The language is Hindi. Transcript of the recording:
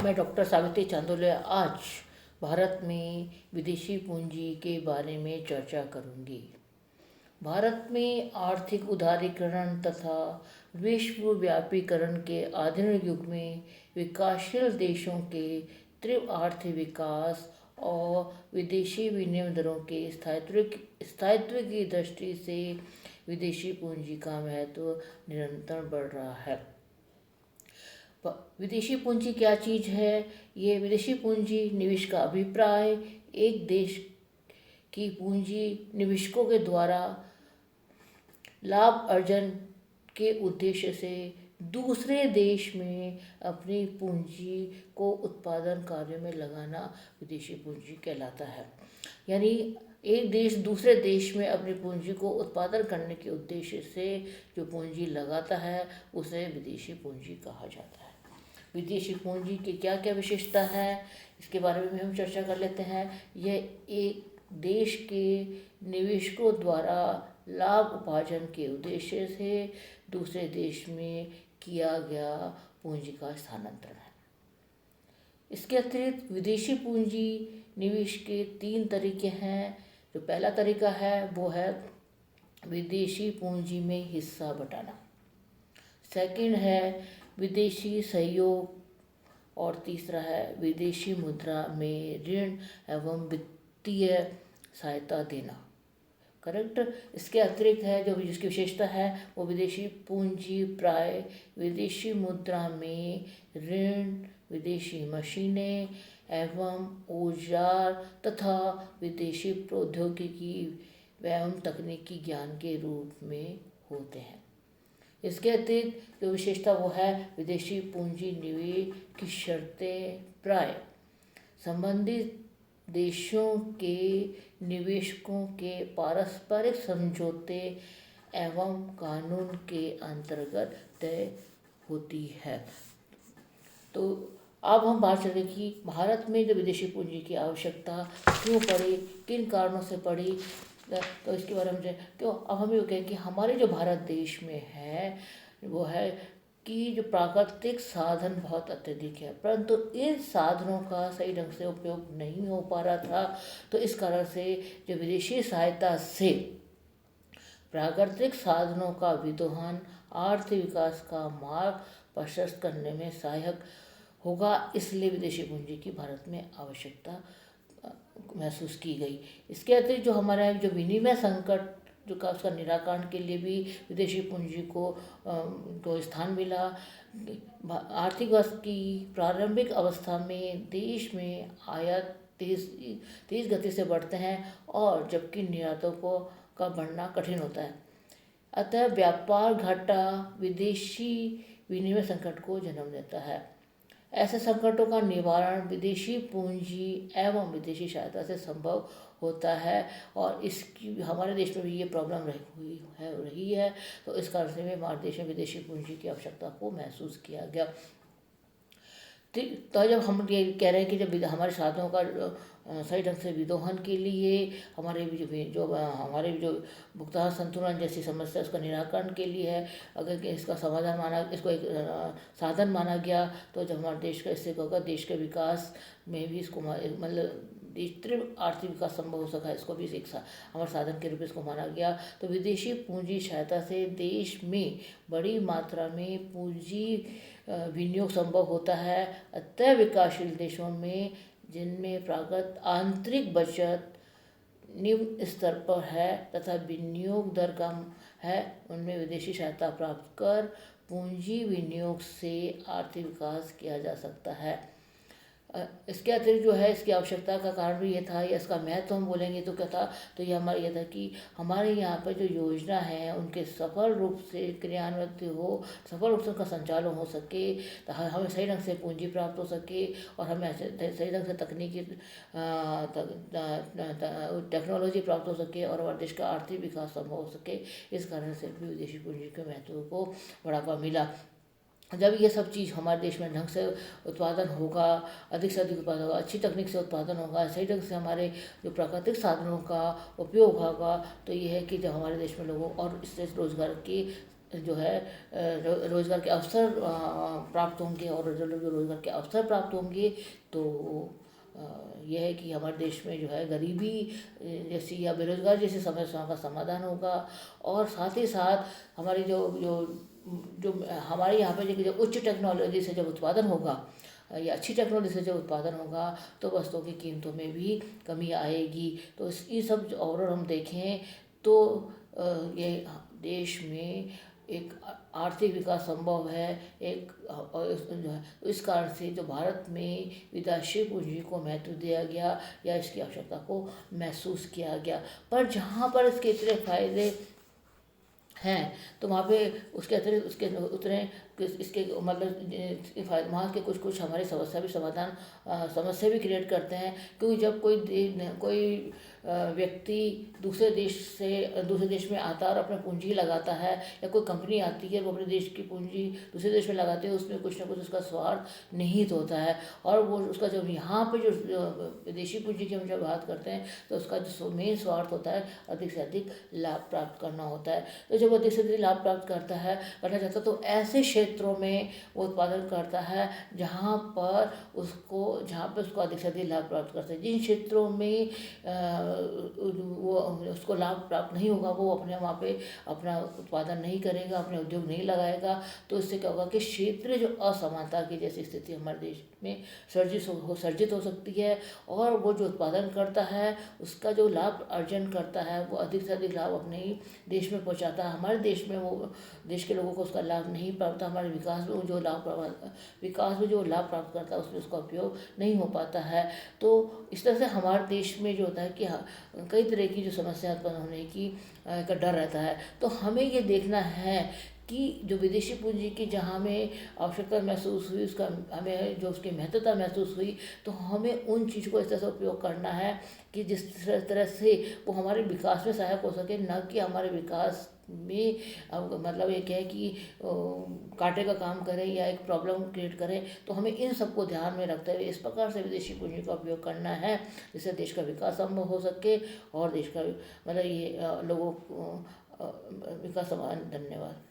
मैं डॉक्टर सावित्री चांदोले आज भारत में विदेशी पूंजी के बारे में चर्चा करूंगी। भारत में आर्थिक उदारीकरण तथा विश्वव्यापीकरण के आधुनिक युग में विकासशील देशों के तीव्र आर्थिक विकास और विदेशी विनिमय दरों के स्थायित्व की दृष्टि से विदेशी पूंजी का महत्व निरंतर बढ़ रहा है। विदेशी पूंजी क्या चीज़ है? ये विदेशी पूंजी निवेश का अभिप्राय एक देश की पूंजी निवेशकों के द्वारा लाभ अर्जन के उद्देश्य से दूसरे देश में अपनी पूंजी को उत्पादन कार्य में लगाना विदेशी पूंजी कहलाता है। यानी एक देश दूसरे देश में अपनी पूंजी को उत्पादन करने के उद्देश्य से जो पूंजी लगाता है उसे विदेशी पूंजी कहा जाता है। विदेशी पूंजी की क्या क्या विशेषता है, इसके बारे में हम चर्चा कर लेते हैं। यह एक देश के निवेशकों द्वारा लाभ उपार्जन के उद्देश्य से दूसरे देश में किया गया पूंजी का स्थानांतरण है। इसके अतिरिक्त विदेशी पूंजी निवेश के 3 तरीके हैं। जो पहला तरीका है वो है विदेशी पूंजी में हिस्सा बटाना। सेकंड है विदेशी सहयोग और तीसरा है विदेशी मुद्रा में ऋण एवं वित्तीय सहायता देना। करेक्ट। इसके अतिरिक्त है जो जिसकी विशेषता है वो विदेशी पूंजी प्राय विदेशी मुद्रा में ऋण, विदेशी मशीनें एवं औजार तथा विदेशी प्रौद्योगिकी एवं तकनीकी ज्ञान के रूप में होते हैं। इसके अतिरिक्त जो विशेषता वो है विदेशी पूंजी निवेश की शर्तें प्राय संबंधित देशों के निवेशकों के पारस्परिक समझौते एवं कानून के अंतर्गत तय होती है। तो अब हम बात करें कि भारत में जो विदेशी पूंजी की आवश्यकता क्यों पड़ी, किन कारणों से पड़ी, तो इसके बारे में क्यों अब हम ये कहें कि हमारे जो भारत देश में है वो है कि जो प्राकृतिक साधन बहुत अत्यधिक है, परंतु इन साधनों का सही ढंग से उपयोग नहीं हो पा रहा था। तो इस कारण से जो विदेशी सहायता से प्राकृतिक साधनों का विदोहन आर्थिक विकास का मार्ग प्रशस्त करने में सहायक होगा, इसलिए विदेशी पूंजी की भारत में आवश्यकता महसूस की गई। इसके अतिरिक्त जो हमारा जो विनिमय संकट जो का उसका निराकरण के लिए भी विदेशी पूंजी को स्थान मिला। आर्थिक वर्ष की प्रारंभिक अवस्था में देश में आयात तेज गति से बढ़ते हैं और जबकि निर्यातों का बढ़ना कठिन होता है। अतः व्यापार घाटा विदेशी विनिमय संकट को जन्म देता है। ऐसे संकटों का निवारण विदेशी पूंजी एवं विदेशी सहायता से संभव होता है और इसकी हमारे देश में भी ये प्रॉब्लम रही है। तो इस कारण से हमारे देश में विदेशी पूंजी की आवश्यकता को महसूस किया गया। तो जब हम ये कह रहे हैं कि जब हमारे साधनों का सही ढंग से विदोहन के लिए हमारे हमारे जो भुगतान संतुलन जैसी समस्या उसका निराकरण के लिए है, अगर इसका समाधान इसको एक साधन माना गया तो जब हमारे देश का इससे होगा देश के विकास में भी इसको मतलब तीव्र आर्थिक विकास संभव हो सका, इसको भी एक हमारे साधन के रूप में इसको माना गया। तो विदेशी पूंजी सहायता से देश में बड़ी मात्रा में पूंजी विनियोग संभव होता है। अतः विकासशील देशों में जिनमें प्रागत आंतरिक बचत निम्न स्तर पर है तथा विनियोग दर कम है, उनमें विदेशी सहायता प्राप्त कर पूंजी विनियोग से आर्थिक विकास किया जा सकता है। इसके अतिरिक्त जो है इसकी आवश्यकता का कारण भी ये था, या इसका महत्व हम बोलेंगे तो क्या था, तो ये हमारा ये था कि हमारे यहाँ पर जो योजना है उनके सफल रूप से क्रियान्वित हो, सफल रूप से उनका संचालन हो सके, तो हमें सही ढंग से पूंजी प्राप्त हो सके और हमें सही ढंग से तकनीकी टेक्नोलॉजी प्राप्त हो सके और हमारे देश का आर्थिक विकास संभव हो सके। इस कारण से भी विदेशी पूंजी के महत्व को बढ़ावा मिला। जब ये सब चीज़ हमारे देश में ढंग से उत्पादन होगा, अधिक से अधिक उत्पादन होगा, अच्छी तकनीक से उत्पादन होगा, सही ढंग से हमारे जो प्राकृतिक साधनों का उपयोग होगा, तो ये है कि जब हमारे देश में लोगों और इससे रोजगार की जो है रोज़गार के अवसर प्राप्त होंगे, और जो रोज़गार के अवसर प्राप्त होंगे तो यह है कि हमारे देश में जो है गरीबी जैसी या बेरोजगार जैसी समस्याओं का समाधान होगा। और साथ ही साथ हमारी जो जो जो हमारे यहाँ पे जो उच्च टेक्नोलॉजी से जब उत्पादन होगा या अच्छी टेक्नोलॉजी से जब उत्पादन होगा तो वस्तुओं की कीमतों में भी कमी आएगी। तो ये सब और हम देखें तो ये देश में एक आर्थिक विकास संभव है। एक और जो है तो इस कारण से जो भारत में विदेशी पूंजी को महत्व दिया गया या इसकी आवश्यकता को महसूस किया गया। पर जहाँ पर इसके इतने फायदे हैं तो वहाँ पे उसके अतिरिक्त उसके उतने इसके मतलब वहाँ के कुछ कुछ हमारी समस्या भी क्रिएट करते हैं। क्योंकि जब कोई व्यक्ति दूसरे देश में आता है और अपना पूंजी लगाता है, या कोई कंपनी आती है वो अपने देश की पूंजी दूसरे देश में लगाते हैं, उसमें कुछ ना कुछ उसका स्वार्थ निहित होता है। और वो उसका जो यहाँ पे जो विदेशी पूंजी की हम जब बात करते हैं तो उसका जो मेन स्वार्थ होता है अधिक से अधिक लाभ प्राप्त करना होता है। तो जब वो अधिक से अधिक लाभ प्राप्त करना चाहता है तो ऐसे क्षेत्रों में वो उत्पादन करता है जहाँ पर उसको अधिक से अधिक लाभ प्राप्त करता है। जिन क्षेत्रों में वो उसको लाभ प्राप्त नहीं होगा वो अपने वहाँ पे अपना उत्पादन नहीं करेगा, अपने उद्योग नहीं लगाएगा। तो इससे क्या होगा कि क्षेत्रीय जो असमानता की जैसी स्थिति हमारे देश में सर्जित हो सकती है। और वो जो उत्पादन करता है उसका जो लाभ अर्जन करता है वो अधिक से अधिक लाभ अपने ही देश में पहुँचाता है। हमारे देश में वो देश के लोगों को उसका लाभ नहीं प्राप्त, हमारे विकास में जो लाभ प्राप्त करता है उसमें उसका उपयोग नहीं हो पाता है। तो इस तरह से हमारे देश में जो होता है कि कई तरह की जो समस्या उत्पन्न होने की का डर रहता है। तो हमें ये देखना है कि जो विदेशी पूंजी की जहाँ हमें आवश्यकता महसूस हुई, उसका हमें जो उसकी महत्वता महसूस हुई, तो हमें उन चीज़ को इस तरह से उपयोग करना है कि जिस तरह से वो हमारे विकास में सहायक हो सके, न कि हमारे विकास में मतलब ये क्या है कि कांटे का काम करें या एक प्रॉब्लम क्रिएट करें। तो हमें इन सबको ध्यान में रखते हुए इस प्रकार से विदेशी पूंजी का उपयोग करना है जिससे देश का विकास संभव हो सके और देश का मतलब ये लोगों विकास समान। धन्यवाद।